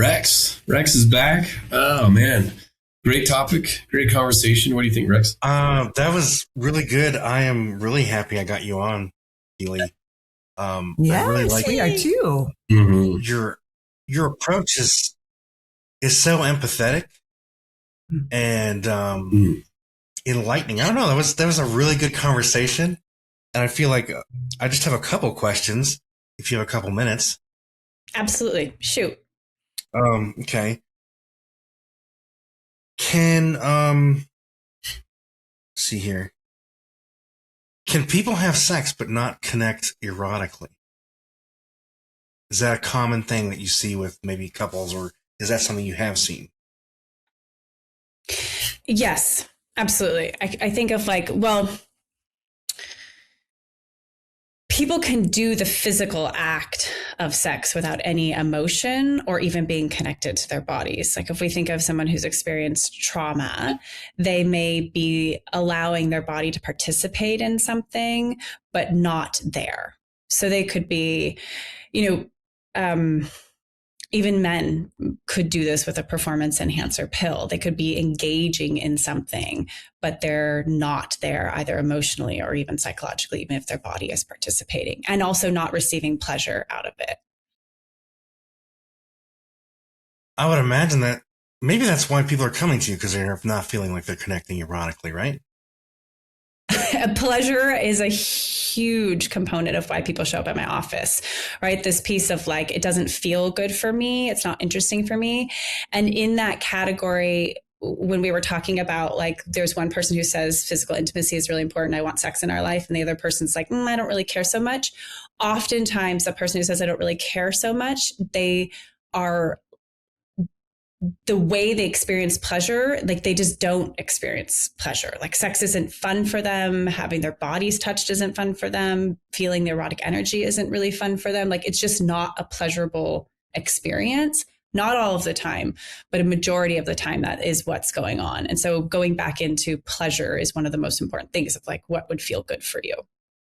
Rex. Rex is back. Oh man, great topic, great conversation. What do you think, Rex? That was really good. I am really happy I got you on, Keeley. I really Yes, like we are too. Mm-hmm. your approach is so empathetic and enlightening. I don't know. That was a really good conversation, and I feel like I just have a couple questions. If you have a couple minutes, Absolutely. Shoot. okay. Can see here. Can people have sex but not connect erotically? Is that a common thing that you see with maybe couples, or is that something you have seen? Yes, absolutely. I think of people can do the physical act of sex without any emotion or even being connected to their bodies. Like if we think of someone who's experienced trauma, they may be allowing their body to participate in something, but not there. So they could be, you know, even men could do this with a performance enhancer pill. They could be engaging in something, but they're not there either emotionally or even psychologically, even if their body is participating, and also not receiving pleasure out of it. I would imagine that maybe that's why people are coming to you, because they're not feeling like they're connecting erotically, right? Pleasure is a huge component of why people show up at my office, right? This piece of like, it doesn't feel good for me. It's not interesting for me. And in that category, when we were talking about like, there's one person who says physical intimacy is really important. I want sex in our life. And the other person's like, I don't really care so much. Oftentimes the person who says, I don't really care so much, they are the way they experience pleasure, like they just don't experience pleasure. Like sex isn't fun for them. Having their bodies touched isn't fun for them. Feeling the erotic energy isn't really fun for them. Like it's just not a pleasurable experience. Not all of the time, but a majority of the time that is what's going on. And so going back into pleasure is one of the most important things of like, what would feel good for you?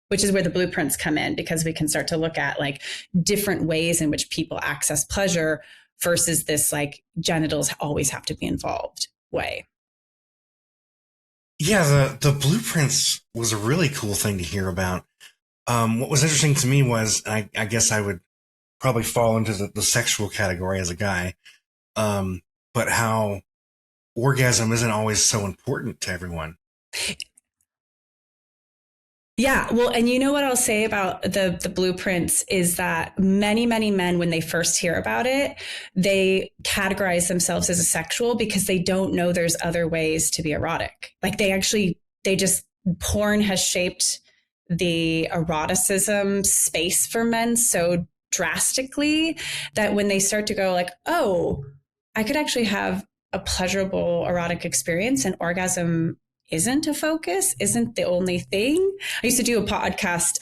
Which is where the blueprints come in, because we can start to look at like different ways in which people access pleasure versus this like genitals always have to be involved way. Yeah, the blueprints was a really cool thing to hear about. What was interesting to me was, I guess I would probably fall into the sexual category as a guy, but how orgasm isn't always so important to everyone. Yeah, well, and you know what I'll say about the blueprints is that many, many men, when they first hear about it, they categorize themselves as a sexual because they don't know there's other ways to be erotic. Like porn has shaped the eroticism space for men so drastically that when they start to go like, oh, I could actually have a pleasurable erotic experience, and orgasm isn't a focus, isn't the only thing. I used to do a podcast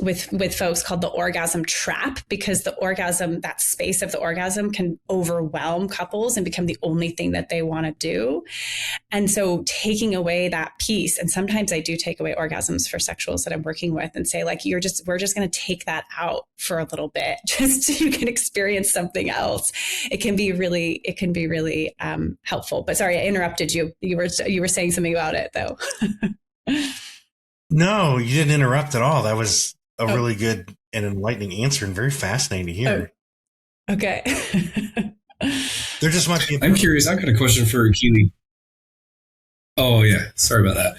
with folks called the orgasm trap, because the orgasm, that space of the orgasm, can overwhelm couples and become the only thing that they want to do. And so taking away that piece, and sometimes I do take away orgasms for sexuals that I'm working with and say like, we're just going to take that out for a little bit, just so you can experience something else. It can be really helpful. But sorry, I interrupted you. You were saying something about it though. No, you didn't interrupt at all. That was a really good and enlightening answer, and very fascinating to hear. Oh. Okay. There just might be. I'm curious. I've got a question for Keeley. Oh yeah, sorry about that.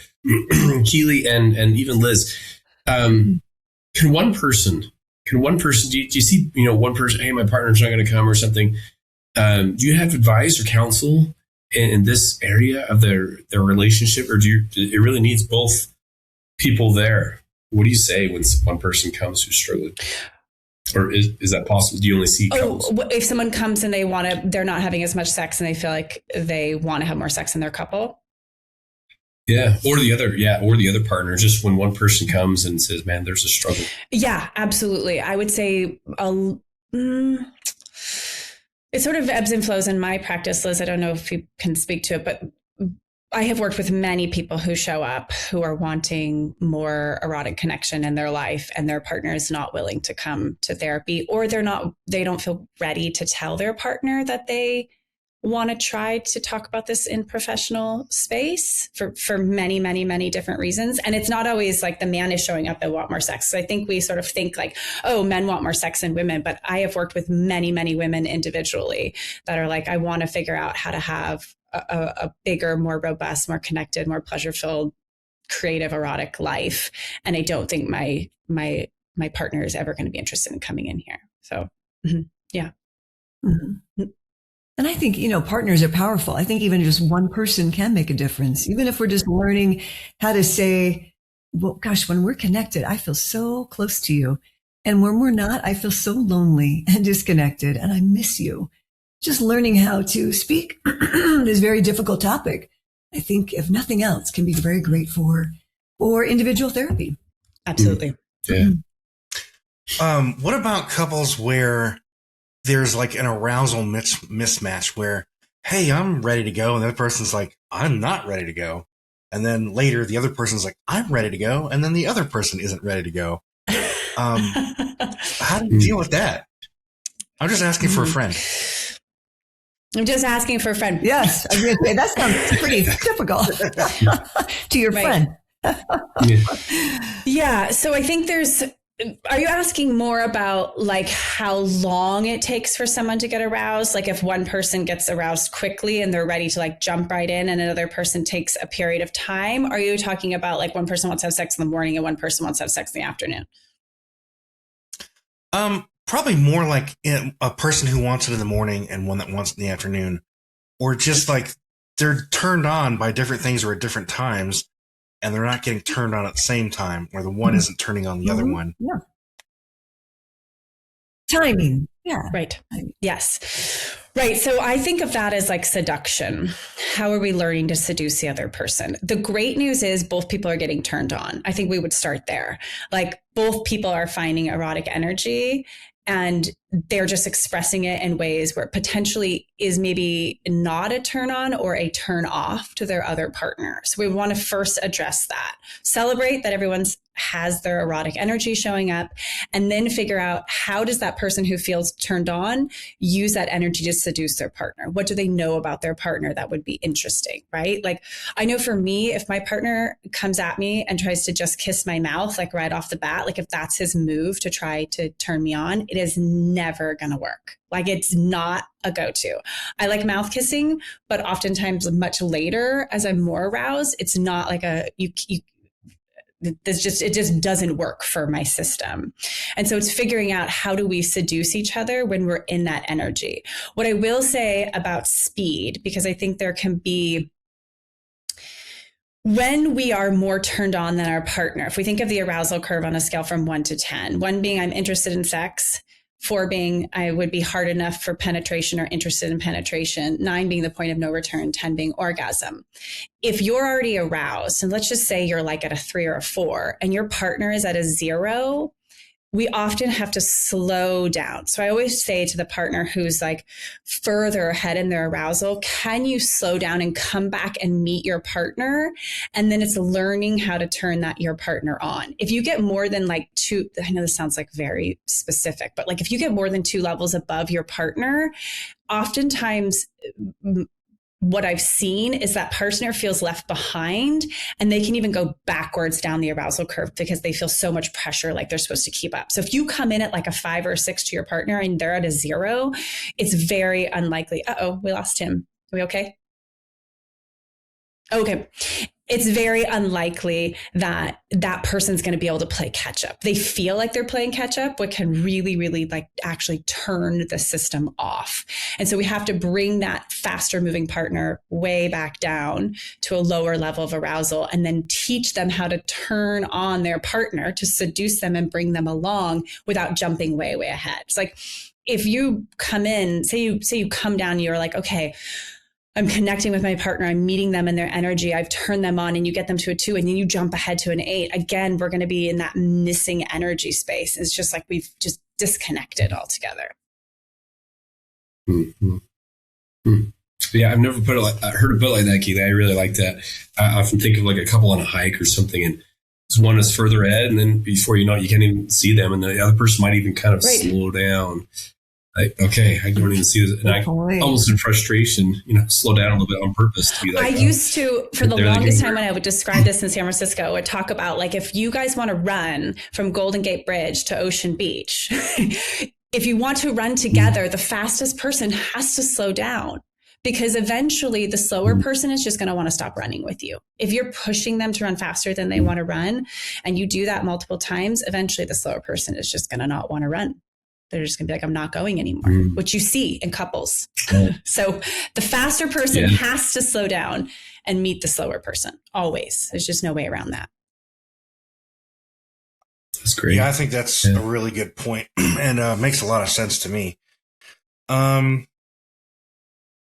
Keeley and even Liz. Can one person? Do you see? One person. Hey, my partner's not going to come or something. Do you have advice or counsel in this area of their relationship, or it really needs both people there? What do you say when one person comes who's struggling? Or is that possible? Do you only see couples? If someone comes and they're not having as much sex and they feel like they want to have more sex in their couple? Yeah. Or the other partner, just when one person comes and says, man, there's a struggle. Yeah, absolutely. I would say it sort of ebbs and flows in my practice, Liz. I don't know if you can speak to it, but I have worked with many people who show up who are wanting more erotic connection in their life, and their partner is not willing to come to therapy, or they don't feel ready to tell their partner that they want to try to talk about this in professional space for many, many, many different reasons. And it's not always like the man is showing up and want more sex. So I think we sort of think like, oh, men want more sex than women. But I have worked with many, many women individually that are like, I want to figure out how to have a bigger, more robust, more connected, more pleasure-filled, creative, erotic life. And I don't think my partner is ever going to be interested in coming in here. So, yeah. Mm-hmm. And I think, partners are powerful. I think even just one person can make a difference. Even if we're just learning how to say, well, gosh, when we're connected, I feel so close to you. And when we're not, I feel so lonely and disconnected and I miss you. Just learning how to speak this very difficult topic, I think, if nothing else, can be very great for individual therapy. Absolutely. Yeah. What about couples where there's like an arousal mismatch where, hey, I'm ready to go. And the other person's like, I'm not ready to go. And then later the other person's like, I'm ready to go. And then the other person isn't ready to go. How do you deal with that? I'm just asking for a friend. I'm just asking for a friend. Yes. I was going to say, that sounds pretty typical to your friend. Yeah. So I think are you asking more about like how long it takes for someone to get aroused? Like if one person gets aroused quickly and they're ready to like jump right in and another person takes a period of time? Are you talking about like one person wants to have sex in the morning and one person wants to have sex in the afternoon? Probably more like a person who wants it in the morning and one that wants it in the afternoon, or just like they're turned on by different things or at different times. And they're not getting turned on at the same time, or the one isn't turning on the other one. Yeah. Timing. Yeah. Right. Yes. Right. So I think of that as like seduction. How are we learning to seduce the other person? The great news is both people are getting turned on. I think we would start there. Like both people are finding erotic energy and they're just expressing it in ways where it potentially is maybe not a turn on or a turn off to their other partner. So we want to first address that, celebrate that everyone's has their erotic energy showing up, and then figure out how does that person who feels turned on use that energy to seduce their partner? What do they know about their partner that would be interesting, right? Like I know for me, if my partner comes at me and tries to just kiss my mouth, like right off the bat, like if that's his move to try to turn me on, it is never going to work. Like it's not a go-to. I like mouth kissing, but oftentimes much later as I'm more aroused, it's not like it just doesn't work for my system. And so it's figuring out how do we seduce each other when we're in that energy. What I will say about speed, because I think there can be, when we are more turned on than our partner, if we think of the arousal curve on a scale from 1 to 10, 1 being I'm interested in sex, 4 being I would be hard enough for penetration or interested in penetration, 9 being the point of no return, 10 being orgasm. If you're already aroused, and let's just say you're like at a 3 or a 4 and your partner is at a 0, we often have to slow down. So I always say to the partner who's like further ahead in their arousal, can you slow down and come back and meet your partner? And then it's learning how to turn your partner on. If you get more than like 2, I know this sounds like very specific, but like if you get more than 2 levels above your partner, oftentimes what I've seen is that partner feels left behind and they can even go backwards down the arousal curve because they feel so much pressure like they're supposed to keep up. So if you come in at like a 5 or a 6 to your partner and they're at a 0, it's very unlikely. Uh-oh, we lost him. Are we okay? Okay. It's very unlikely that that person's going to be able to play catch up. They feel like they're playing catch up, what can really, really like actually turn the system off. And so we have to bring that faster moving partner way back down to a lower level of arousal and then teach them how to turn on their partner to seduce them and bring them along without jumping way, way ahead. It's like if you come in, say you come down, you're like, okay, I'm connecting with my partner. I'm meeting them in their energy. I've turned them on and you get them to a 2 and then you jump ahead to an 8. Again, we're going to be in that missing energy space. It's just like we've just disconnected altogether. Mm-hmm. Mm-hmm. Yeah, I've never heard it put like that, Keeley. I really like that. I often think of like a couple on a hike or something, and one is further ahead, and then before you know it, you can't even see them, and the other person might even kind of slow down. Like, okay, I don't even see this, and I almost in frustration, slow down a little bit on purpose to be like. I used to, for the longest time when I would describe this in San Francisco, I would talk about like if you guys want to run from Golden Gate Bridge to Ocean Beach, if you want to run together, the fastest person has to slow down. Because eventually the slower person is just going to want to stop running with you. If you're pushing them to run faster than they want to run, and you do that multiple times, eventually the slower person is just going to not want to run. They're just going to be like, I'm not going anymore, which you see in couples. So the faster person has to slow down and meet the slower person. Always. There's just no way around that. That's great. Yeah, I think that's a really good point and makes a lot of sense to me.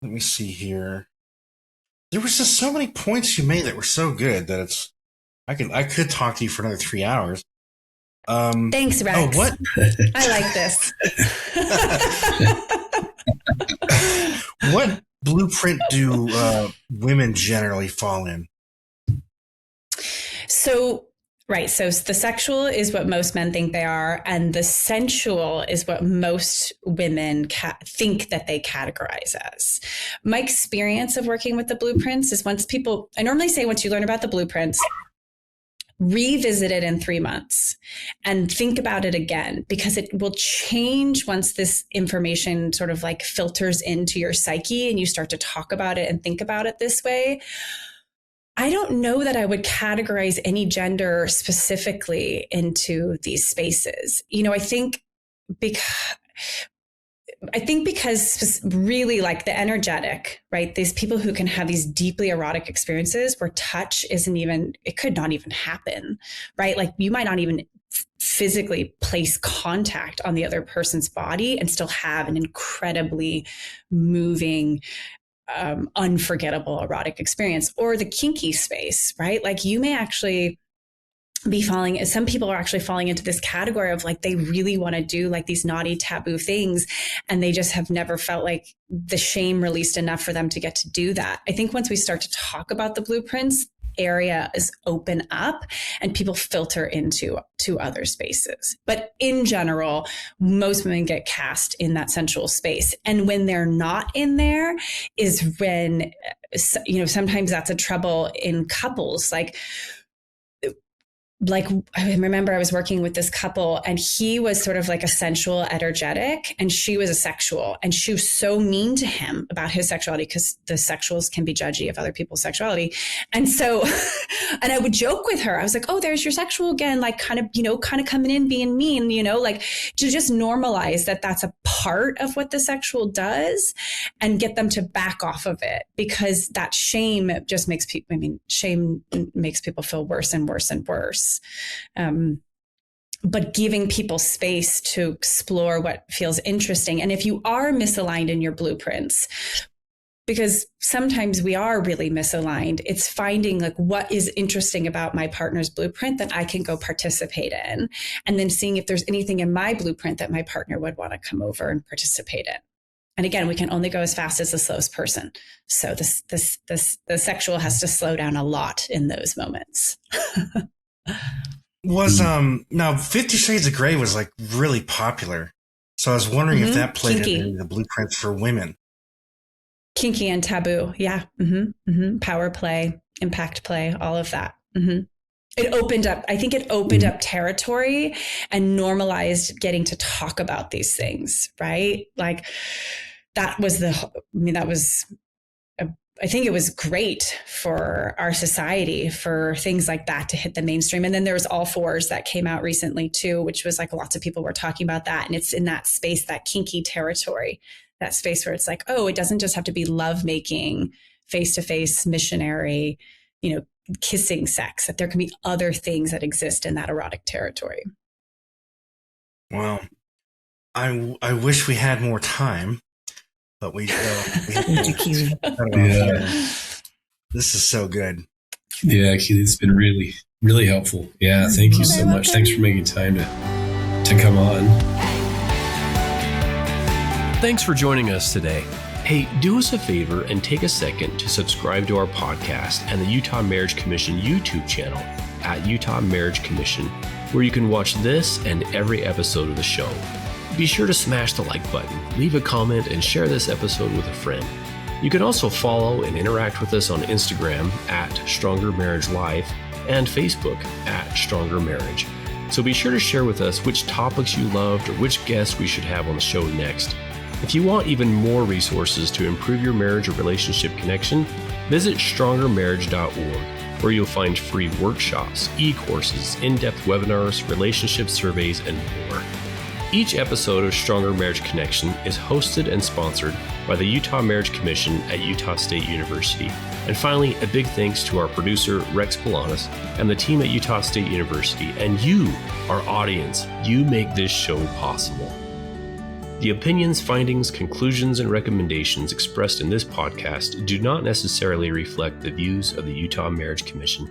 Let me see here. There was just so many points you made that were so good that I could talk to you for another 3 hours. Thanks, Rex. Oh, what? I like this. What blueprint do women generally fall in? So the sexual is what most men think they are, and the sensual is what most women think that they categorize as. My experience of working with the blueprints is I normally say once you learn about the blueprints, revisit it in 3 months and think about it again, because it will change once this information sort of like filters into your psyche and you start to talk about it and think about it this way. I don't know that I would categorize any gender specifically into these spaces. I think because really like the energetic, right? These people who can have these deeply erotic experiences where touch it could not even happen, right? Like you might not even physically place contact on the other person's body and still have an incredibly moving, unforgettable erotic experience. Or the kinky space, right? Like you may actually be some people are actually falling into this category of like, they really want to do like these naughty taboo things, and they just have never felt like the shame released enough for them to get to do that. I think once we start to talk about the blueprints, areas open up and people filter into other spaces. But in general, most women get cast in that sensual space. And when they're not in there is when, sometimes that's a trouble in couples. Like I remember I was working with this couple, and he was sort of like a sensual, energetic, and she was a sexual, and she was so mean to him about his sexuality, because the sexuals can be judgy of other people's sexuality. And so, and I would joke with her. I was like, oh, there's your sexual again, like kind of coming in, being mean, like to just normalize that that's a part of what the sexual does and get them to back off of it, because that shame just makes people, shame makes people feel worse and worse and worse. But giving people space to explore what feels interesting. And if you are misaligned in your blueprints, because sometimes we are really misaligned, it's finding like what is interesting about my partner's blueprint that I can go participate in, and then seeing if there's anything in my blueprint that my partner would want to come over and participate in. And again, we can only go as fast as the slowest person. So the sexual has to slow down a lot in those moments. Now 50 Shades of Grey was like really popular. So I was wondering if that played into the blueprints for women. Kinky and taboo. Yeah. Power play, impact play, all of that. It opened up territory and normalized getting to talk about these things, right? Like I think it was great for our society for things like that to hit the mainstream. And then there was All Fours that came out recently too, which was like lots of people were talking about that. And it's in that space, that kinky territory, that space where it's like, oh, it doesn't just have to be lovemaking, face-to-face, missionary, kissing sex, that there can be other things that exist in that erotic territory. Well, I wish we had more time. But we have Keeley. This is so good. Yeah, Keeley, it's been really, really helpful. Yeah, thank you so much. Thanks for making time to come on. Thanks for joining us today. Hey, do us a favor and take a second to subscribe to our podcast and the Utah Marriage Commission YouTube channel at Utah Marriage Commission, where you can watch this and every episode of the show. Be sure to smash the like button, leave a comment, and share this episode with a friend. You can also follow and interact with us on Instagram at Stronger Marriage Life and Facebook at Stronger Marriage. So be sure to share with us which topics you loved or which guests we should have on the show next. If you want even more resources to improve your marriage or relationship connection, visit strongermarriage.org, where you'll find free workshops, e-courses, in-depth webinars, relationship surveys, and more. Each episode of Stronger Marriage Connection is hosted and sponsored by the Utah Marriage Commission at Utah State University. And finally, a big thanks to our producer, Rex Polanis, and the team at Utah State University, and you, our audience. You make this show possible. The opinions, findings, conclusions, and recommendations expressed in this podcast do not necessarily reflect the views of the Utah Marriage Commission.